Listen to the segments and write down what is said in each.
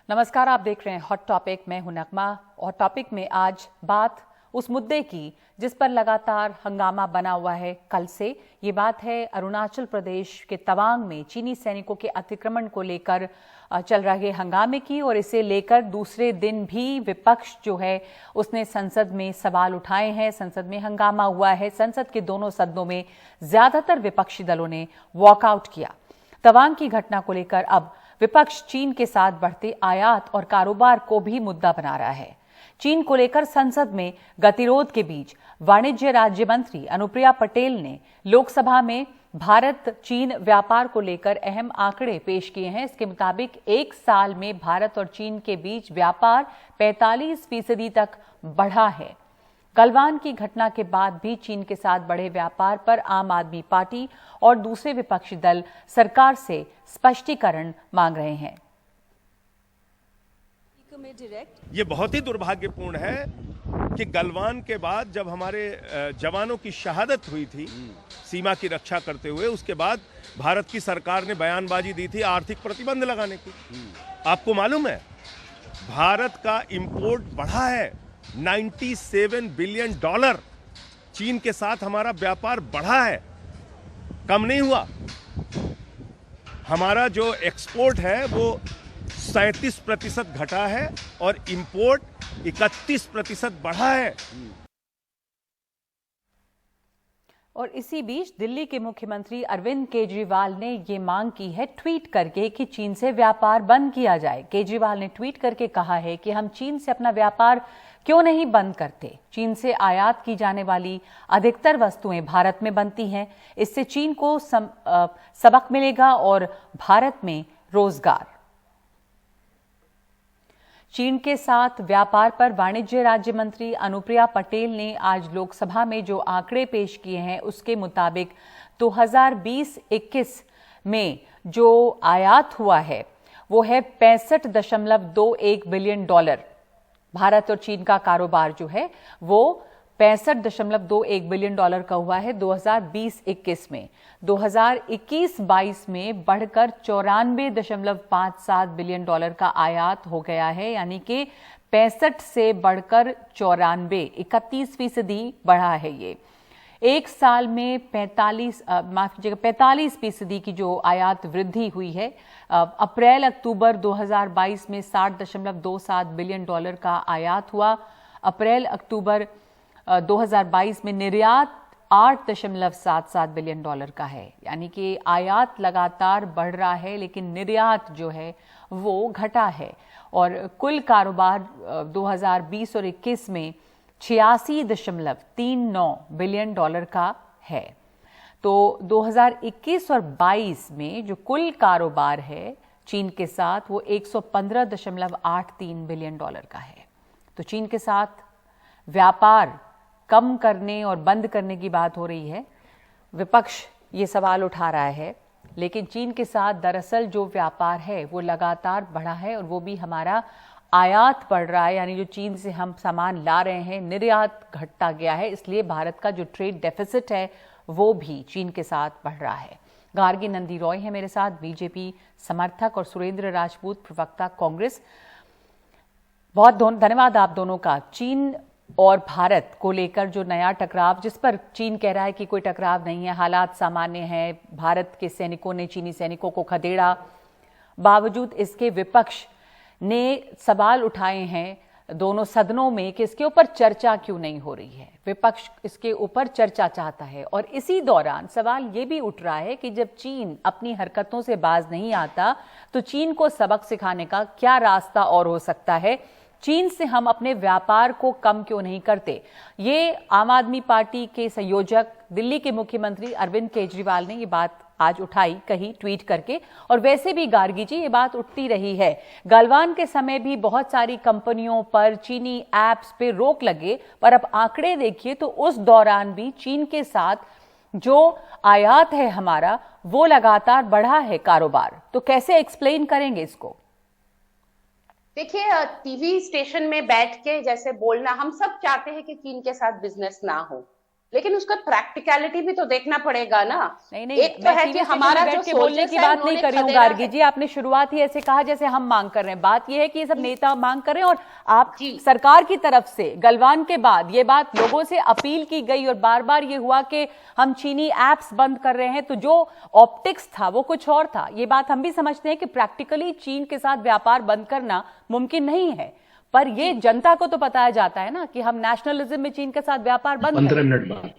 नमस्कार, आप देख रहे हैं हॉट टॉपिक। मैं हूं नगमा। हॉट टॉपिक में आज बात उस मुद्दे की जिस पर लगातार हंगामा बना हुआ है कल से। ये बात है अरुणाचल प्रदेश के तवांग में चीनी सैनिकों के अतिक्रमण को लेकर चल रहे हंगामे की, और इसे लेकर दूसरे दिन भी विपक्ष जो है उसने संसद में सवाल उठाए हैं। संसद में हंगामा हुआ है। संसद के दोनों सदनों में ज्यादातर विपक्षी दलों ने वॉकआउट किया। तवांग की घटना को लेकर अब विपक्ष चीन के साथ बढ़ते आयात और कारोबार को भी मुद्दा बना रहा है। चीन को लेकर संसद में गतिरोध के बीच वाणिज्य राज्य मंत्री अनुप्रिया पटेल ने लोकसभा में भारत चीन व्यापार को लेकर अहम आंकड़े पेश किए हैं। इसके मुताबिक एक साल में भारत और चीन के बीच व्यापार 45% तक बढ़ा है। गलवान की घटना के बाद भी चीन के साथ बढ़े व्यापार पर आम आदमी पार्टी और दूसरे विपक्षी दल सरकार से स्पष्टीकरण मांग रहे हैं। ये बहुत ही दुर्भाग्यपूर्ण है कि गलवान के बाद जब हमारे जवानों की शहादत हुई थी सीमा की रक्षा करते हुए, उसके बाद भारत की सरकार ने बयानबाजी दी थी आर्थिक प्रतिबंध लगाने की। आपको मालूम है भारत का इंपोर्ट बढ़ा है 97 बिलियन डॉलर। चीन के साथ हमारा व्यापार बढ़ा है, कम नहीं हुआ। हमारा जो एक्सपोर्ट है वो 37% घटा है और इंपोर्ट 31% बढ़ा है। और इसी बीच दिल्ली के मुख्यमंत्री अरविंद केजरीवाल ने ये मांग की है ट्वीट करके कि चीन से व्यापार बंद किया जाए। केजरीवाल ने ट्वीट करके कहा है कि हम चीन से अपना व्यापार क्यों नहीं बंद करते। चीन से आयात की जाने वाली अधिकतर वस्तुएं भारत में बनती हैं। इससे चीन को सबक मिलेगा और भारत में रोजगार। चीन के साथ व्यापार पर वाणिज्य राज्य मंत्री अनुप्रिया पटेल ने आज लोकसभा में जो आंकड़े पेश किए हैं उसके मुताबिक 2020-21 में जो आयात हुआ है वो है 65.21 बिलियन डॉलर। भारत और चीन का कारोबार जो है वो 65.21 बिलियन डॉलर का हुआ है 2020-21 में। 2021-22 में बढ़कर 94.57 बिलियन डॉलर का आयात हो गया है, यानी कि 65 से बढ़कर 94, 31% बढ़ा है। ये एक साल में 45% की जो आयात वृद्धि हुई है। अप्रैल अक्टूबर 2022 में 60.27 बिलियन डॉलर का आयात हुआ। अप्रैल अक्टूबर 2022 में निर्यात 8.77 बिलियन डॉलर का है, यानी कि आयात लगातार बढ़ रहा है लेकिन निर्यात जो है वो घटा है। और कुल कारोबार 2020 और 21 में 86.39 बिलियन डॉलर का है। तो 2021 और 22 में जो कुल कारोबार है चीन के साथ वो 115.83 बिलियन डॉलर का है। तो चीन के साथ व्यापार कम करने और बंद करने की बात हो रही है। विपक्ष ये सवाल उठा रहा है, लेकिन चीन के साथ दरअसल जो व्यापार है वो लगातार बढ़ा है और वो भी हमारा आयात बढ़ रहा है, यानी जो चीन से हम सामान ला रहे हैं निर्यात घटता गया है। इसलिए भारत का जो ट्रेड डेफिसिट है वो भी चीन के साथ बढ़ रहा है। गार्गी नंदी रॉय है मेरे साथ, बीजेपी समर्थक, और सुरेंद्र राजपूत, प्रवक्ता कांग्रेस। बहुत धन्यवाद आप दोनों का। चीन और भारत को लेकर जो नया टकराव, जिस पर चीन कह रहा है कि कोई टकराव नहीं है, हालात सामान्य हैं, भारत के सैनिकों ने चीनी सैनिकों को खदेड़ा, बावजूद इसके विपक्ष ने सवाल उठाए हैं दोनों सदनों में कि इसके ऊपर चर्चा क्यों नहीं हो रही है। विपक्ष इसके ऊपर चर्चा चाहता है और इसी दौरान सवाल ये भी उठ रहा है कि जब चीन अपनी हरकतों से बाज नहीं आता तो चीन को सबक सिखाने का क्या रास्ता और हो सकता है। चीन से हम अपने व्यापार को कम क्यों नहीं करते। ये आम आदमी पार्टी के संयोजक दिल्ली के मुख्यमंत्री अरविंद केजरीवाल ने ये बात आज उठाई, कही ट्वीट करके। और वैसे भी गार्गी जी ये बात उठती रही है। गलवान के समय भी बहुत सारी कंपनियों पर चीनी एप्स पे रोक लगे, पर अब आंकड़े देखिए तो उस दौरान भी चीन के साथ जो आयात है हमारा वो लगातार बढ़ा है कारोबार। तो कैसे एक्सप्लेन करेंगे इसको? देखिए, टीवी स्टेशन में बैठ के जैसे बोलना, हम सब चाहते हैं कि चीन के साथ बिजनेस ना हो, लेकिन उसका प्रैक्टिकलिटी भी तो देखना पड़ेगा ना। नहीं, एक तो है कि हमारा जो के बोलने की बात नहीं कर रही हूँ गार्गी जी, आपने शुरुआत ही ऐसे कहा जैसे हम मांग कर रहे हैं। बात यह है कि ये सब नेता मांग कर रहे हैं और आप सरकार की तरफ से गलवान के बाद ये बात लोगों से अपील की गई और बार बार ये हुआ कि हम चीनी एप्स बंद कर रहे हैं, तो जो ऑप्टिक्स था वो कुछ और था। ये बात हम भी समझते हैं कि प्रैक्टिकली चीन के साथ व्यापार बंद करना मुमकिन नहीं है, पर ये जनता को तो बताया जाता है ना कि हम नेशनलिज्म में चीन के साथ व्यापार बंद 15 मिनट बाद।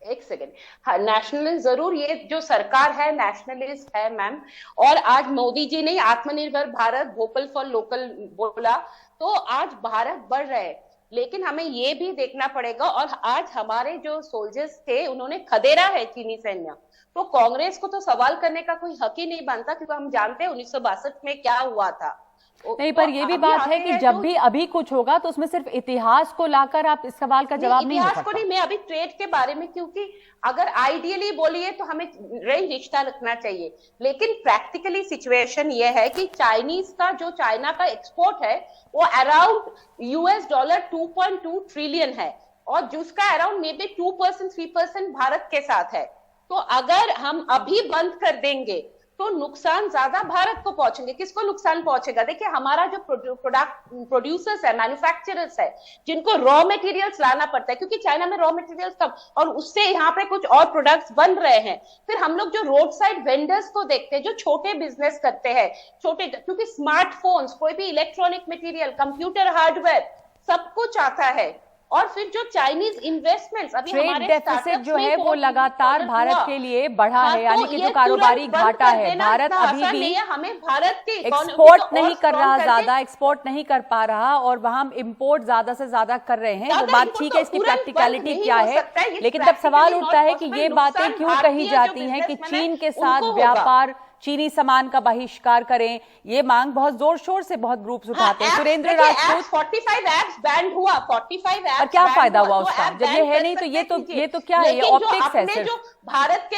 एक सेकेंड, हाँ नेशनलिस्ट जरूर, ये जो सरकार है नेशनलिस्ट है मैम। और आज मोदी जी ने आत्मनिर्भर भारत वोकल फॉर लोकल बोला, तो आज भारत बढ़ रहा है। लेकिन हमें ये भी देखना पड़ेगा, और आज हमारे जो सोल्जर्स थे उन्होंने खदेड़ा है चीनी सैन्य, तो कांग्रेस को तो सवाल करने का कोई हक ही नहीं बनता, क्योंकि हम जानते हैं 1962 में क्या हुआ था। नहीं, पर ये भी बात है कि जब भी अभी कुछ होगा तो उसमें सिर्फ इतिहास को लाकर आप इस सवाल का जवाब नहीं हो सकता। इतिहास को नहीं, मैं अभी ट्रेड के बारे में, क्योंकि अगर आइडियली बोलिए तो हमें रिश्ता रखना चाहिए, लेकिन प्रैक्टिकली सिचुएशन ये है कि चाइनीज का जो चाइना का एक्सपोर्ट है वो अराउंड $2.2 ट्रिलियन है, और जिसका अराउंड मे बी 2% 3% भारत के साथ है। तो अगर हम अभी बंद कर देंगे तो नुकसान ज्यादा भारत को पहुंचेंगे। किसको नुकसान पहुंचेगा? देखिए हमारा जो प्रोड्यूसर्स है, मैन्युफैक्चरर्स है, जिनको रॉ मटेरियल्स लाना पड़ता है, क्योंकि चाइना में रॉ मटेरियल्स कम, और उससे यहाँ पे कुछ और प्रोडक्ट्स बन रहे हैं। फिर हम लोग जो रोड साइड वेंडर्स को देखते हैं, जो छोटे बिजनेस करते हैं, छोटे, क्योंकि स्मार्टफोन्स, कोई भी इलेक्ट्रॉनिक मटेरियल, कंप्यूटर हार्डवेयर, सब कुछ आता है। और फिर जो चाइनीज इन्वेस्टमेंट्स, अभी ट्रेड डेफिसिट जो है वो लगातार भारत के लिए बढ़ा है, यानी कि जो कारोबारी घाटा है, भारत अभी भी हमें भारत के एक्सपोर्ट नहीं कर रहा, ज्यादा एक्सपोर्ट नहीं कर पा रहा, और वहां हम इंपोर्ट ज्यादा से ज्यादा कर रहे हैं। वो बात ठीक है, इसकी प्रैक्टिकलिटी क्या है, लेकिन तब सवाल उठता है कि ये बातें क्यों कही जाती हैं कि चीन के साथ व्यापार, चीनी सामान का बहिष्कार करें। ये मांग बहुत जोर शोर से बहुत ग्रुप्स उठाते हैं। सुरेंद्र राजपूत, 45 एप्स बैन हुआ, 45 एप्स, और क्या फायदा हुआ उसका? जब ये है नहीं तो ये तो क्या है, ये ऑप्टिक्स है सिर्फ। जो भारत के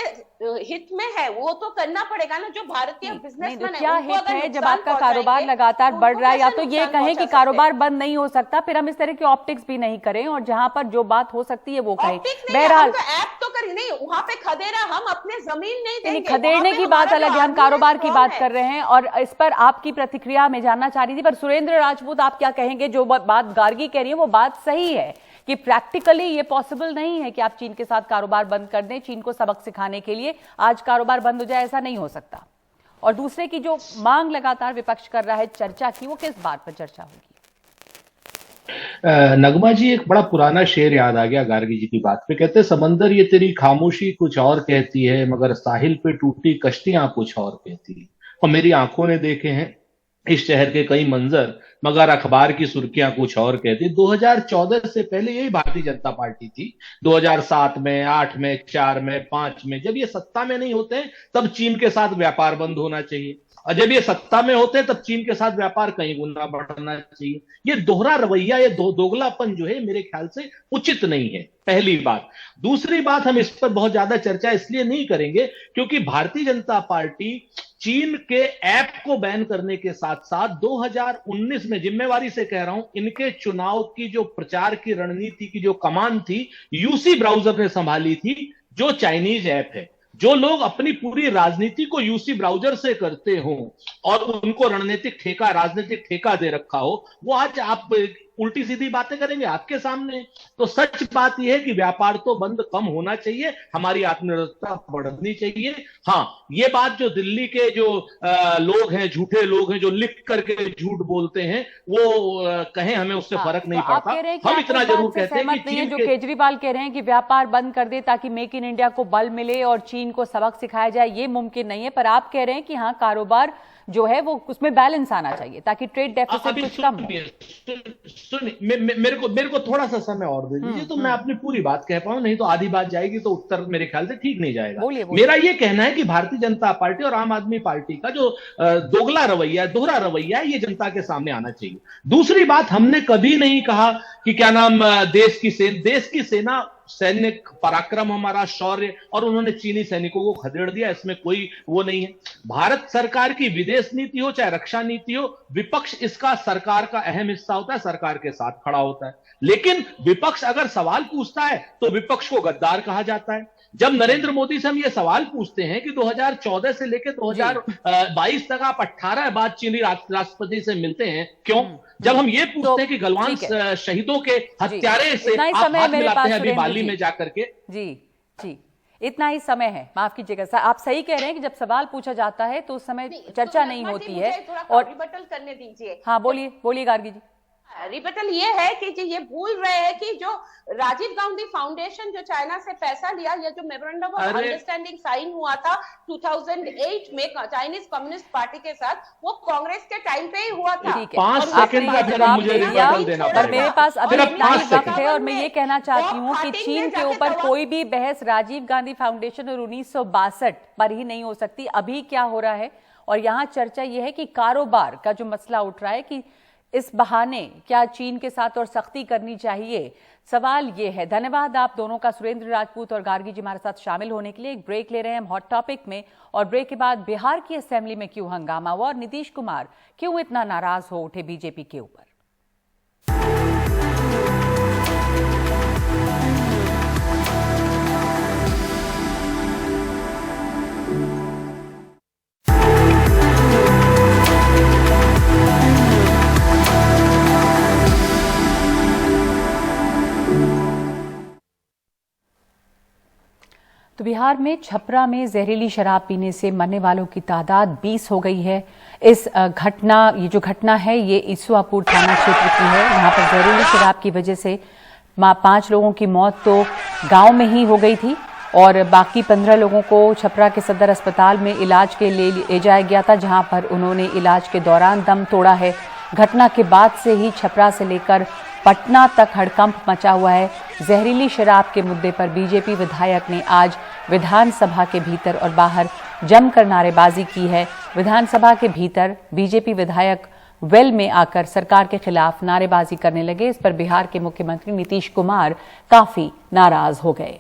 हित में है वो तो करना पड़ेगा ना, जो भारतीय बिजनेसमैन है। क्या हित है जब आपका कारोबार लगातार बढ़ रहा है? या तो ये कहें कि कारोबार बंद नहीं हो सकता, फिर हम इस तरह की ऑप्टिक्स भी नहीं करें, और जहां पर जो बात हो सकती है वो कहें। बहरहाल ऐप तो कर नहीं, वहां पे खदेड़ा, हम अपने जमीन नहीं देंगे। खदेड़ने की बात अलग है, हम कारोबार की बात कर रहे हैं, और इस पर आपकी प्रतिक्रिया मैं जानना चाह रही थी। पर सुरेंद्र राजपूत, आप क्या कहेंगे? जो बात गार्गी कह रही है वो बात सही है कि प्रैक्टिकली ये पॉसिबल नहीं है कि आप चीन के साथ कारोबार बंद कर दें, चीन को सबक सिखाने के लिए आज कारोबार बंद हो जाए, ऐसा नहीं हो सकता। और दूसरे की जो मांग लगातार विपक्ष कर रहा है चर्चा की, वो किस बात पर चर्चा होगी? नगमा जी, एक बड़ा पुराना शेर याद आ गया गार्गी जी की बात पे। कहते समंदर ये तेरी खामोशी कुछ और कहती है, मगर साहिल पे टूटी कश्तियां कुछ और कहती है। और मेरी आंखों ने देखे हैं इस शहर के कई मंजर, मगर अखबार की सुर्खियां कुछ और कहती। 2014 से पहले यही भारतीय जनता पार्टी थी। 2007 में, 8 में, 4 में, 5 में, जब ये सत्ता में नहीं होते तब चीन के साथ व्यापार बंद होना चाहिए, और जब ये सत्ता में होते हैं तब चीन के साथ व्यापार कहीं गुना बढ़ना चाहिए। ये दोहरा रवैया, ये दोगलापन जो है मेरे ख्याल से उचित नहीं है, पहली बात। दूसरी बात, हम इस पर बहुत ज्यादा चर्चा इसलिए नहीं करेंगे क्योंकि भारतीय जनता पार्टी चीन के ऐप को बैन करने के साथ साथ 2019 में, जिम्मेवारी से कह रहा हूं, इनके चुनाव की जो प्रचार की रणनीति की जो कमान थी, यूसी ब्राउजर ने संभाली थी, जो चाइनीज ऐप है। जो लोग अपनी पूरी राजनीति को यूसी ब्राउजर से करते हो और उनको रणनीतिक ठेका, राजनीतिक ठेका दे रखा हो, वो आज आप उल्टी सीधी बातें करेंगे आपके सामने। तो सच बात यह है कि व्यापार तो बंद कम होना चाहिए, हमारी आत्मनिर्भरता बढ़नी चाहिए। हाँ, ये बात जो दिल्ली के जो लोग हैं, झूठे लोग हैं, जो लिख करके झूठ बोलते हैं, वो कहें, हमें उससे फर्क नहीं पड़ता। हम इतना जरूर कहते हैं कि चीन जो केजरीवाल कह रहे हैं कि व्यापार बंद कर दे ताकि मेक इन इंडिया को बल मिले और चीन को सबक सिखाया जाए, ये मुमकिन नहीं है। पर आप कह रहे हैं कि हाँ, कारोबार जो है वो उसमें बैलेंस आना चाहिए ताकि ट्रेड डेफिसिट कुछ कम हो। सुनिए, मेरे को थोड़ा सा समय और दे दीजिए तो मैं अपनी पूरी बात कह पाऊं, नहीं तो आधी बात जाएगी तो उत्तर मेरे ख्याल से ठीक नहीं जाएगा। मेरा ये कहना है कि भारतीय जनता पार्टी और आम आदमी पार्टी का जो दोगला रवैया, दोहरा रवैया है, ये जनता के सामने आना चाहिए। दूसरी बात, हमने कभी नहीं कहा कि क्या नाम देश की सेना सैन्य पराक्रम, हमारा शौर्य, और उन्होंने चीनी सैनिकों को खदेड़ दिया, इसमें कोई वो नहीं है। भारत सरकार की विदेश नीति हो चाहे रक्षा नीति हो, विपक्ष इसका सरकार का अहम हिस्सा होता है, सरकार के साथ खड़ा होता है। लेकिन विपक्ष अगर सवाल पूछता है तो विपक्ष को गद्दार कहा जाता है। जब नरेंद्र मोदी से हम ये सवाल पूछते हैं कि 2014 से लेकर 2022 तक आप 18 बार चीनी राष्ट्रपति से मिलते हैं, क्यों? जब हम ये पूछते हैं कि गलवान शहीदों के हत्यारे से आप हाथ मिलाते हैं अभी बाली में जाकर के। जी, इतना ही समय है, माफ कीजिएगा। आप सही कह रहे हैं कि जब सवाल पूछा जाता है तो उस समय चर्चा नहीं होती है। और रिबटल करने दीजिए। हाँ, बोलिए गार्गी जी। रिबटल ये है कि जी ये भूल रहे हैं कि जो राजीव गांधी फाउंडेशन जो चाइना से पैसा लिया, या जो मेमोरेंडम ऑफ अंडरस्टैंडिंग साइन हुआ था 2008 में चाइनीज कम्युनिस्ट पार्टी के साथ, वो कांग्रेस के टाइम पे ही हुआ था। 5 सेकंड का जवाब मुझे रिबटल देना पड़ेगा। मेरे पास अभी इतना ही वक्त है और मैं ये कहना चाहती हूँ कि चीन के ऊपर कोई भी बहस राजीव गांधी फाउंडेशन और 1962 पर ही नहीं हो सकती। अभी क्या हो रहा है, और यहाँ चर्चा ये है कि कारोबार का जो मसला उठ रहा है कि इस बहाने क्या चीन के साथ और सख्ती करनी चाहिए, सवाल ये है। धन्यवाद आप दोनों का, सुरेंद्र राजपूत और गार्गी जी, हमारे साथ शामिल होने के लिए। एक ब्रेक ले रहे हैं हम हॉट टॉपिक में, और ब्रेक के बाद बिहार की असेंबली में क्यों हंगामा हुआ और नीतीश कुमार क्यों इतना नाराज हो उठे बीजेपी के ऊपर। तो बिहार में छपरा में जहरीली शराब पीने से मरने वालों की तादाद 20 हो गई है। ये जो घटना है ये ईसुआपुर थाना क्षेत्र की है। यहाँ पर जहरीली शराब की वजह से 5 लोगों की मौत तो गांव में ही हो गई थी और बाकी 15 लोगों को छपरा के सदर अस्पताल में इलाज के लिए ले जाया गया था, जहां पर उन्होंने इलाज के दौरान दम तोड़ा है। घटना के बाद से ही छपरा से लेकर पटना तक हड़कंप मचा हुआ है। जहरीली शराब के मुद्दे पर बीजेपी विधायक ने आज विधानसभा के भीतर और बाहर जमकर नारेबाजी की है। विधानसभा के भीतर बीजेपी विधायक वेल में आकर सरकार के खिलाफ नारेबाजी करने लगे। इस पर बिहार के मुख्यमंत्री नीतीश कुमार काफी नाराज हो गए।